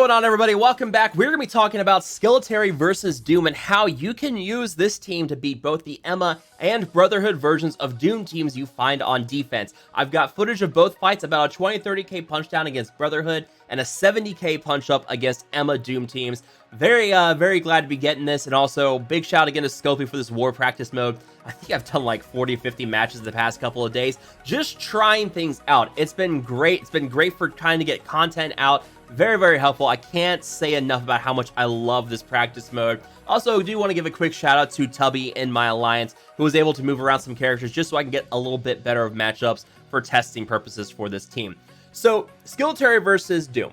going on, everybody? Welcome back. We're going to be talking about Skilitary versus Doom and how you can use this team to beat both the Emma and Brotherhood versions of Doom teams you find on defense. I've got footage of both fights, about a 20-30k punch down against Brotherhood and a 70k punch up against Emma Doom teams. Very glad to be getting this, and also big shout again to Scopy for this war practice mode. I think I've done like 40-50 matches the past couple of days, just trying things out. It's been great. It's been great for trying to get content out. Very helpful. I can't say enough about how much I love this practice mode. Also, do want to give a quick shout out to Tubby in my alliance, who was able to move around some characters just so I can get a little bit better of matchups for testing purposes for this team. So, Skilitary versus Doom.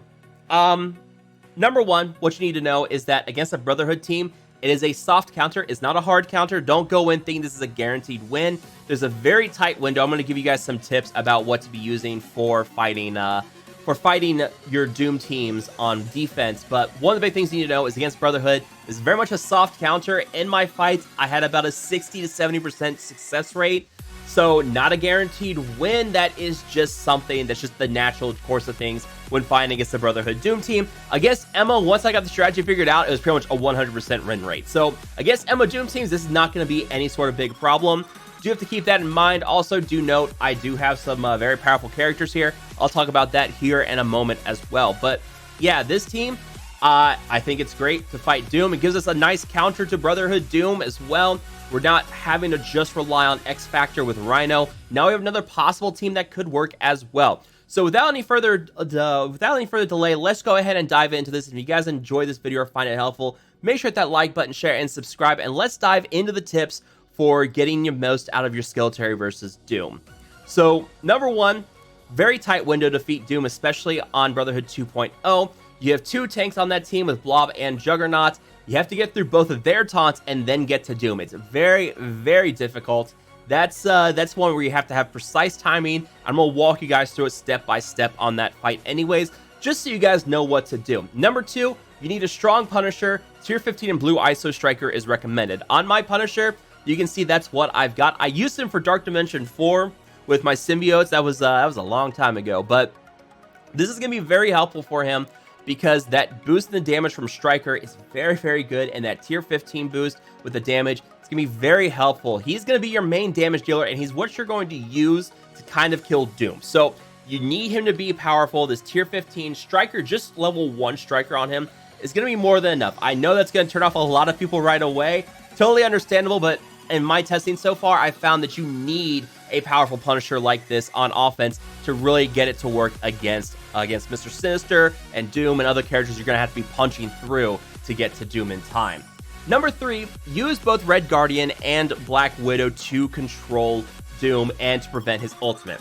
Number one, what you need to know is that against a Brotherhood team, it is a soft counter. It's not a hard counter. Don't go in thinking this is a guaranteed win. There's a very tight window. I'm going to give you guys some tips about what to be using for fighting your Doom teams on defense. But one of the big things you need to know is against Brotherhood, this is very much a soft counter. In my fights, I had about a 60 to 70% success rate. So not a guaranteed win. That is just something that's just the natural course of things when fighting against the Brotherhood-Doom team. Against Emma, once I got the strategy figured out, it was pretty much a 100% win rate. So against Emma Doom teams, this is not going to be any sort of big problem. Do have to keep that in mind. Also, do note, I do have some very powerful characters here. I'll talk about that here in a moment as well. But yeah, this team, I think it's great to fight Doom. It gives us a nice counter to Brotherhood-Doom as well. We're not having to just rely on X Factor with Rhino. Now we have another possible team that could work as well. So without any further delay, let's go ahead and dive into this. If you guys enjoy this video or find it helpful, make sure to hit that like button, share, and subscribe. And let's dive into the tips for getting your most out of your Skilitary versus Doom. So number one, very tight window to defeat Doom, especially on Brotherhood 2.0. You have two tanks on that team with Blob and Juggernaut. You have to get through both of their taunts and then get to Doom. It's very difficult. That's one where you have to have precise timing. I'm gonna walk you guys through it step by step on that fight anyways, just so you guys know what to do. Number two, you need a strong Punisher. Tier 15 and Blue ISO Striker is recommended. On my Punisher, you can see that's what I've got. I used him for Dark Dimension 4 with my symbiotes. That was a long time ago, but this is gonna be very helpful for him, because that boost in the damage from Striker is very good, and that tier 15 boost with the damage, it's gonna be very helpful. He's gonna be your main damage dealer, and he's what you're going to use to kind of kill Doom. So you need him to be powerful. This tier 15 Striker, just level 1 Striker on him, is gonna be more than enough. I know that's gonna turn off a lot of people right away. Totally understandable, but in my testing so far, I found that you need a powerful Punisher like this on offense to really get it to work against Mr. Sinister and Doom and other characters you're going to have to be punching through to get to Doom in time. Number three, use both Red Guardian and Black Widow to control Doom and to prevent his ultimate.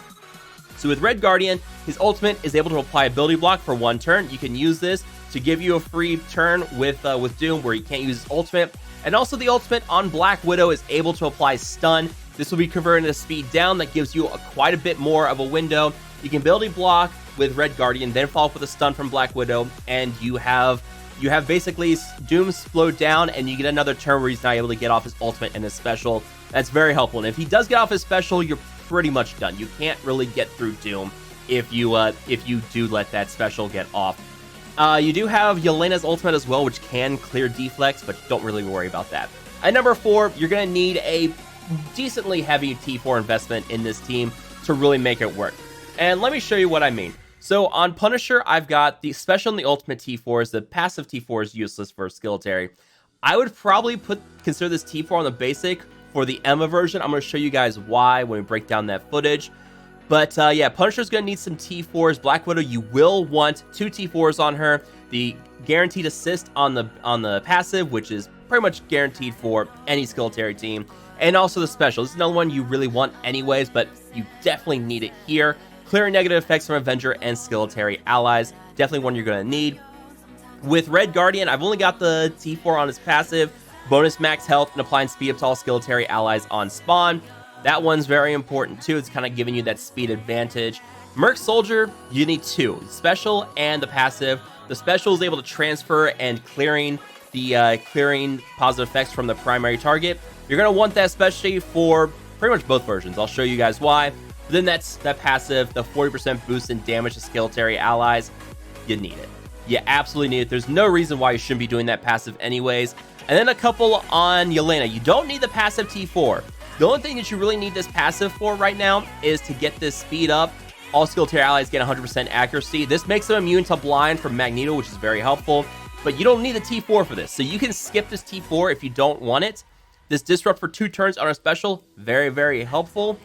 So with Red Guardian, his ultimate is able to apply ability block for 1 turn. You can use this to give you a free turn with Doom where you can't use his ultimate. And also the ultimate on Black Widow is able to apply stun. This will be converted into speed down. That gives you quite a bit more of a window. You can ability block with Red Guardian, then follow up with a stun from Black Widow, and you have basically Doom slowed down, and you get another turn where he's not able to get off his ultimate and his special. That's very helpful. And if he does get off his special, you're pretty much done. You can't really get through Doom if you do let that special get off. You do have Yelena's ultimate as well, which can clear deflex, but don't really worry about that. At number 4, you're going to need a decently heavy T4 investment in this team to really make it work. And let me show you what I mean. So on Punisher, I've got the special and the ultimate T4s. The passive T4 is useless for Skilitary. I would probably consider this T4 on the basic for the Emma version. I'm going to show you guys why when we break down that footage. But yeah, Punisher's going to need some T4s. Black Widow, you will want 2 T4s on her. The guaranteed assist on the passive, which is pretty much guaranteed for any Skilitary team. And also the special. This is another one you really want anyways, but you definitely need it here. Clearing negative effects from Avenger and Skilitary allies. Definitely one you're going to need. With Red Guardian, I've only got the T4 on his passive. Bonus max health and applying speed up to all Skilitary allies on spawn. That one's very important too. It's kind of giving you that speed advantage. Merc Soldier, you need 2. Special and the passive. The special is able to transfer and clearing positive effects from the primary target. You're going to want that especially for pretty much both versions. I'll show you guys why. But then that passive, the 40% boost in damage to Skilitary allies, you need it. You absolutely need it. There's no reason why you shouldn't be doing that passive anyways. And then a couple on Yelena. You don't need the passive T4. The only thing that you really need this passive for right now is to get this speed up. All Skilitary allies get 100% accuracy. This makes them immune to blind from Magneto, which is very helpful. But you don't need the T4 for this. So you can skip this T4 if you don't want it. This disrupt for 2 turns on a special, very, very helpful.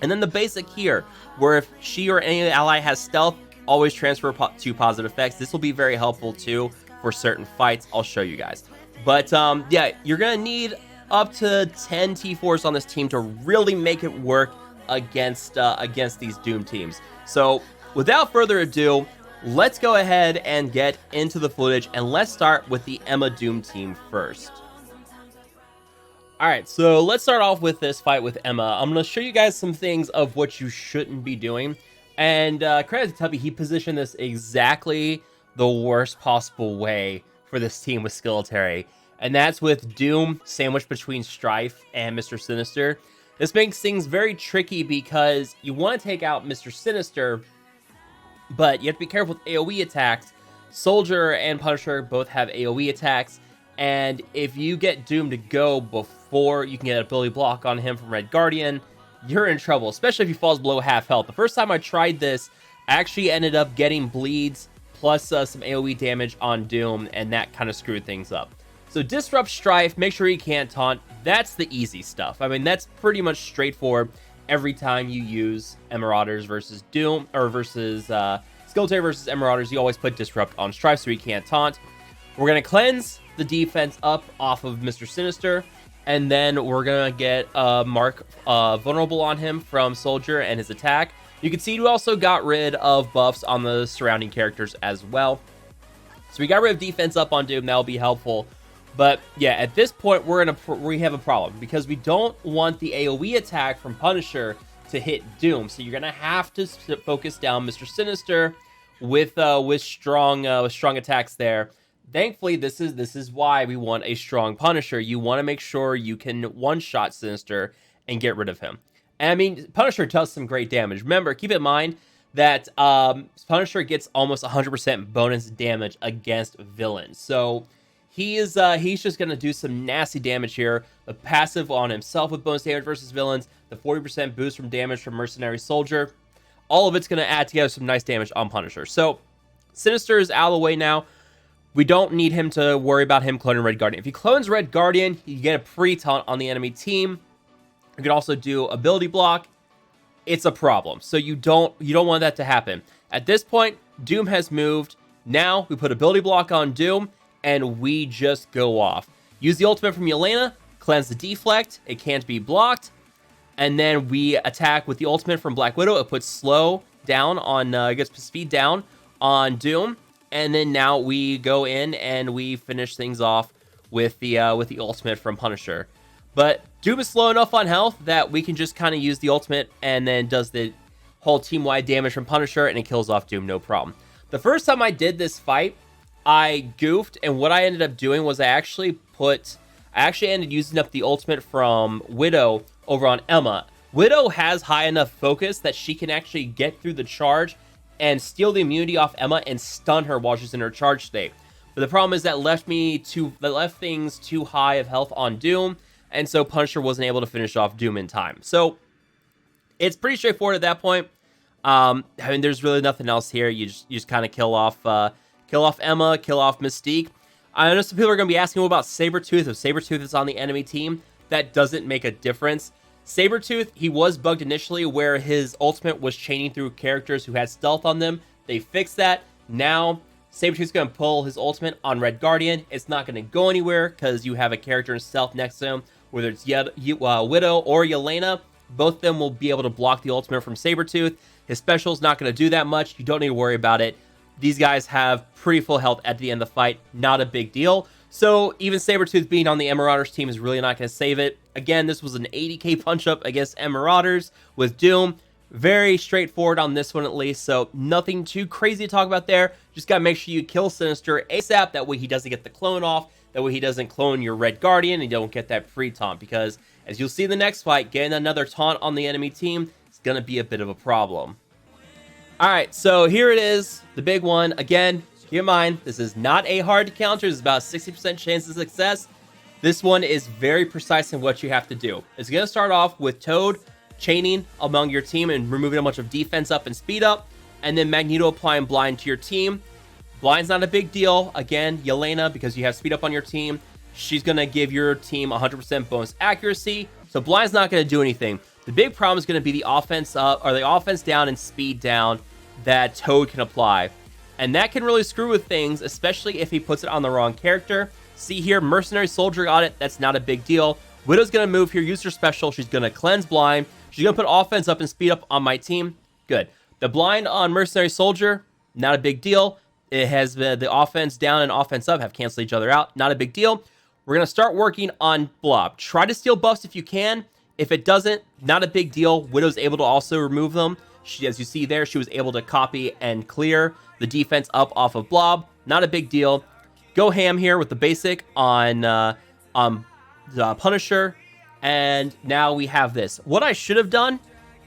And then the basic here, where if she or any ally has stealth, always transfer 2 positive effects. This will be very helpful too for certain fights. I'll show you guys. But yeah, you're going to need up to 10 T4s on this team to really make it work against these Doom teams. So without further ado, let's go ahead and get into the footage, and let's start with the Emma Doom team first. Alright, so let's start off with this fight with Emma. I'm going to show you guys some things of what you shouldn't be doing. And credit to Tubby, he positioned this exactly the worst possible way for this team with Skilitary. And that's with Doom sandwiched between Strife and Mr. Sinister. This makes things very tricky because you want to take out Mr. Sinister, but you have to be careful with AoE attacks. Soldier and Punisher both have AoE attacks. And if you get Doom to go before you can get an ability block on him from Red Guardian, you're in trouble, especially if he falls below half health. The first time I tried this, I actually ended up getting bleeds plus some AoE damage on Doom, and that kind of screwed things up. So disrupt Strife, make sure he can't taunt. That's the easy stuff. I mean, that's pretty much straightforward every time you use Marauders versus Doom, or versus Skilitary versus Marauders. You always put disrupt on Strife so he can't taunt. We're going to cleanse the defense up off of Mr. Sinister, and then we're going to get Mark vulnerable on him from Soldier and his attack. You can see we also got rid of buffs on the surrounding characters as well. So we got rid of defense up on Doom. That'll be helpful. But yeah, at this point, we have a problem because we don't want the AoE attack from Punisher to hit Doom. So you're going to have to focus down Mr. Sinister with strong attacks there. Thankfully, this is why we want a strong Punisher. You want to make sure you can one-shot Sinister and get rid of him. And I mean, Punisher does some great damage. Remember, keep in mind that Punisher gets almost 100% bonus damage against villains. So he's just going to do some nasty damage here. The passive on himself with bonus damage versus villains, the 40% boost from damage from Mercenary Soldier. All of it's going to add together some nice damage on Punisher. So Sinister is out of the way now. We don't need him to worry about him cloning Red Guardian. If he clones Red Guardian, you get a pre-taunt on the enemy team. You can also do ability block. It's a problem. So you don't want that to happen. At this point, Doom has moved. Now we put ability block on Doom, and we just go off. Use the ultimate from Yelena, cleanse the deflect. It can't be blocked. And then we attack with the ultimate from Black Widow. It puts slow down on, gets speed down on Doom. And then now we go in and we finish things off with the ultimate from Punisher. But Doom is slow enough on health that we can just kind of use the ultimate and then does the whole team-wide damage from Punisher, and it kills off Doom, no problem. The first time I did this fight, I goofed, and what I ended up doing was I actually ended using up the ultimate from Widow over on Emma. Widow has high enough focus that she can actually get through the charge and steal the immunity off Emma and stun her while she's in her charge state. But the problem is that left things too high of health on Doom, and so Punisher wasn't able to finish off Doom in time. So it's pretty straightforward at that point. I mean, there's really nothing else here. You just kind of kill off Emma, kill off Mystique. I know some people are going to be asking about Sabretooth. If Sabretooth is on the enemy team, that doesn't make a difference. Sabretooth, he was bugged initially where his ultimate was chaining through characters who had stealth on them. They fixed that. Now, Sabretooth's going to pull his ultimate on Red Guardian. It's not going to go anywhere because you have a character in stealth next to him, whether it's Widow or Yelena. Both of them will be able to block the ultimate from Sabretooth. His special's not going to do that much. You don't need to worry about it. These guys have pretty full health at the end of the fight. Not a big deal. So even Sabretooth being on the Marauders team is really not going to save it. Again, this was an 80k punch-up against Marauders with Doom. Very straightforward on this one at least, so nothing too crazy to talk about there. Just got to make sure you kill Sinister ASAP. That way he doesn't get the clone off. That way he doesn't clone your Red Guardian and you don't get that pre-taunt. Because as you'll see in the next fight, getting another taunt on the enemy team is going to be a bit of a problem. Alright, so here it is, the big one. Again, Keep in mind, this is not a hard counter. There's about a 60% chance of success. This one is very precise in what you have to do. It's going to start off with Toad chaining among your team and removing a bunch of defense up and speed up, and then Magneto applying blind to your team. Blind's not a big deal. Again, Yelena, because you have speed up on your team, she's going to give your team 100% bonus accuracy, so blind's not going to do anything. The big problem is going to be the offense up, or the offense down and speed down that Toad can apply. And that can really screw with things, especially if he puts it on the wrong character. See here, Mercenary Soldier got it. That's not a big deal. Widow's going to move here, use her special. She's going to cleanse blind. She's going to put offense up and speed up on my team. Good. The blind on Mercenary Soldier, not a big deal. It has the offense down and offense up have canceled each other out. Not a big deal. We're going to start working on Blob. Try to steal buffs if you can. If it doesn't, not a big deal. Widow's able to also remove them. She, as you see there, she was able to copy and clear the defense up off of Blob. Not a big deal. Go ham here with the basic on the Punisher. And now we have this. What I should have done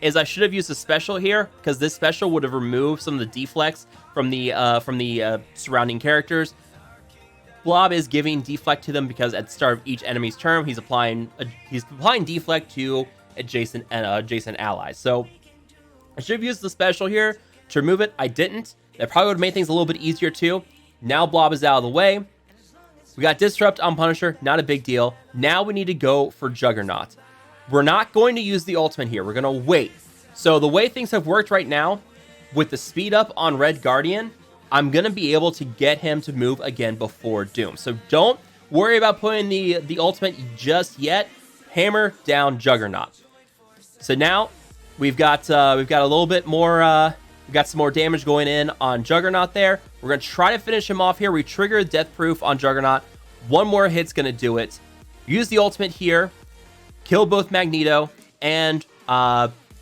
is I should have used a special here, because this special would have removed some of the deflects from the surrounding characters. Blob is giving deflect to them because at the start of each enemy's turn, he's applying deflect to adjacent allies. So I should have used the special here to remove it. I didn't. That probably would have made things a little bit easier too. Now Blob is out of the way. We got Disrupt on Punisher, not a big deal. Now we need to go for Juggernaut. We're not going to use the ultimate here. We're going to wait. So the way things have worked right now, with the speed up on Red Guardian, I'm going to be able to get him to move again before Doom. So don't worry about putting the ultimate just yet. Hammer down Juggernaut. So now we've got a little bit more... We've got some more damage going in on Juggernaut there. We're going to try to finish him off here. We trigger Death Proof on Juggernaut. One more hit's going to do it. Use the ultimate here. Kill both Magneto and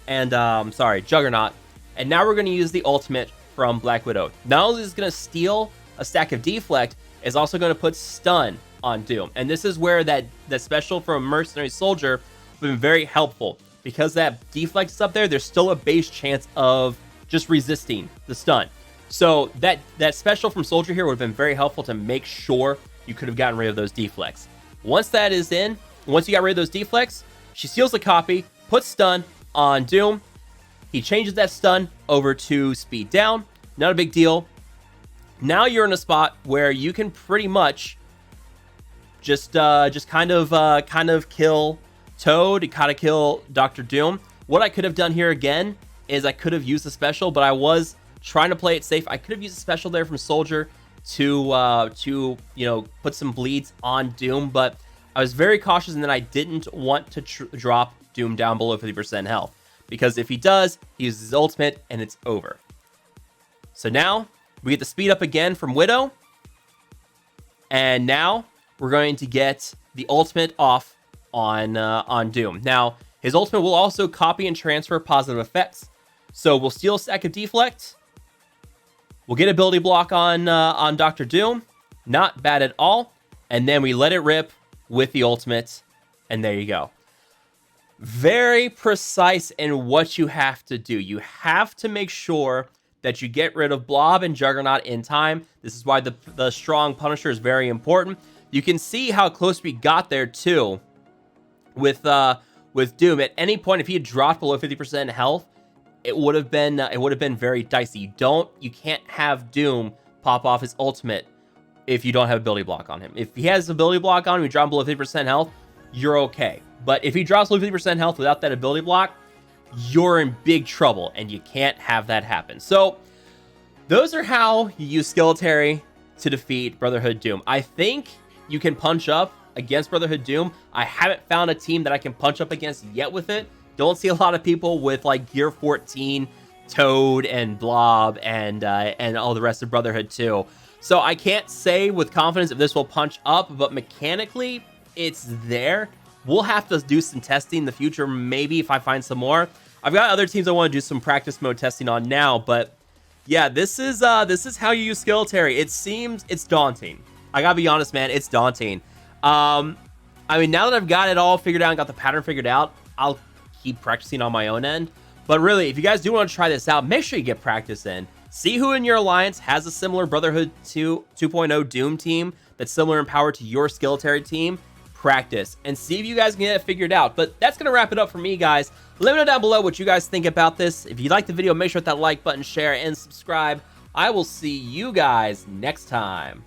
Juggernaut. And now we're going to use the ultimate from Black Widow. Not only is it going to steal a stack of deflect, it's also going to put stun on Doom. And this is where that special from Mercenary Soldier has been very helpful. Because that deflect is up there, there's still a base chance of just resisting the stun. So that special from Soldier here would have been very helpful to make sure you could have gotten rid of those deflects. Once that is in, once you got rid of those deflects, she steals the copy, puts stun on Doom. He changes that stun over to speed down. Not a big deal. Now you're in a spot where you can pretty much just kind of kill Toad, kind of kill Dr. Doom. What I could have done here again is I could have used a special, but I was trying to play it safe. I could have used a special there from Soldier to put some bleeds on Doom, but I was very cautious, and then I didn't want to drop Doom down below 50% health, because if he does, he uses his ultimate and it's over. So now we get the speed up again from Widow, and now we're going to get the ultimate off on Doom. Now his ultimate will also copy and transfer positive effects. So we'll steal a stack of deflect. We'll get ability block on Dr. Doom. Not bad at all. And then we let it rip with the ultimate. And there you go. Very precise in what you have to do. You have to make sure that you get rid of Blob and Juggernaut in time. This is why the strong Punisher is very important. You can see how close we got there too with Doom. At any point, if he had dropped below 50% health, it would have been very dicey. You can't have Doom pop off his ultimate if you don't have ability block on him. If he has ability block on him, you drop him below 50% health, you're okay. But if he drops below 50% health without that ability block, you're in big trouble, and you can't have that happen. So those are how you use Skilitary to defeat Brotherhood-Doom. I think you can punch up against Brotherhood-Doom. I haven't found a team that I can punch up against yet with it. Don't see a lot of people with like Gear 14, Toad, and Blob, and all the rest of Brotherhood 2. So I can't say with confidence if this will punch up, but mechanically, it's there. We'll have to do some testing in the future, maybe if I find some more. I've got other teams I want to do some practice mode testing on now, but yeah, this is how you use Skilitary. It's daunting. I gotta be honest, man, it's daunting. I mean, now that I've got it all figured out and got the pattern figured out, I'll keep practicing on my own end. But really, if you guys do want to try this out, make sure you get practice in. See who in your alliance has a similar Brotherhood 2.0 Doom team that's similar in power to your Skilitary team. Practice and see if you guys can get it figured out. But that's going to wrap it up for me, guys. Let me know down below what you guys think about this. If you like the video, make sure to hit that like button, share, and subscribe. I will see you guys next time.